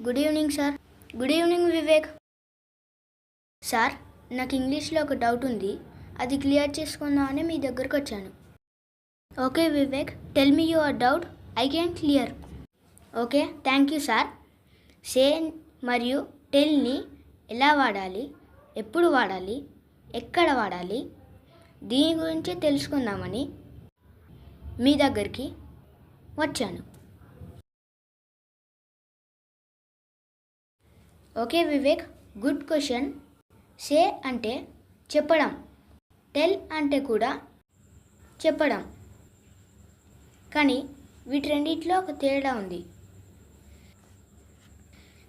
Good evening sir. Good evening Vivek. Sir, నాకు ఇంగ్లీష్లో ఒక డౌట్ ఉంది, అది క్లియర్ చేసుకుందామని మీ దగ్గరకు వచ్చాను. Okay Vivek, tell me your doubt, I can clear. Okay, thank you sir. Say మరియు టెల్ని ఎలా వాడాలి, ఎప్పుడు వాడాలి, ఎక్కడ వాడాలి, దీని గురించి తెలుసుకుందామని మీ దగ్గరికి వచ్చాను. Okay Vivek, good question. Say అంటే చెప్పడం, టెల్ అంటే కూడా చెప్పడం, కానీ వీటి రెండిట్లో ఒక తేడా ఉంది.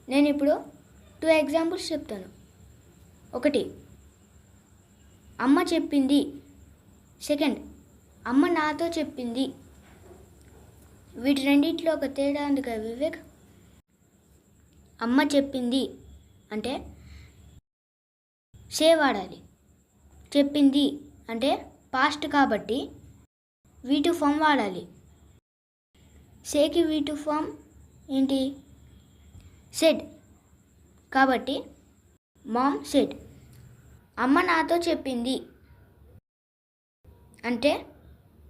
నేను ఇప్పుడు 2 ఎగ్జాంపుల్స్ చెప్తాను. ఒకటి, అమ్మ చెప్పింది. సెకండ్, అమ్మ నాతో చెప్పింది. వీటి రెండిట్లో ఒక తేడా ఉంది కదా వివేక్. అమ్మ చెప్పింది అంటే సే వాడాలి. చెప్పింది అంటే పాస్ట్ కాబట్టి V2 ఫామ్ వాడాలి. సేకి V2 ఫామ్ ఏంటి? సెడ్. కాబట్టి మామ్ సెడ్. అమ్మ నాతో చెప్పింది అంటే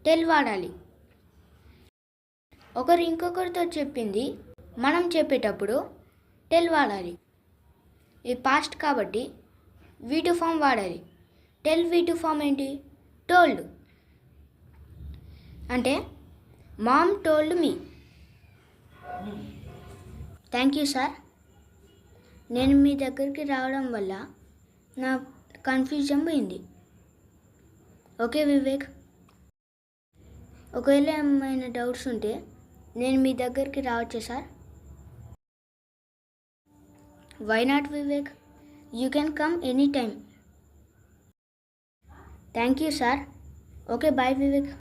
టెల్ వాడాలి. ఒకరు ఇంకొకరితో చెప్పింది మనం చెప్పేటప్పుడు టెల్ వాడాలి. ఇది పాస్ట్ కాబట్టి V2 ఫామ్ వాడాలి. టెల్ V2 ఫామ్ ఏంటి? టోల్డ్. అంటే mom told me. Thank you sir. నేను మీ దగ్గరికి రావడం వల్ల నా కన్ఫ్యూజన్ పోయింది. ఓకే వివేక్, ఒకవేళ ఏమైనా డౌట్స్ ఉంటే నేను మీ దగ్గరికి రావచ్చా sir? Why not Vivek, you can come any time. Thank you sir. Okay, bye Vivek.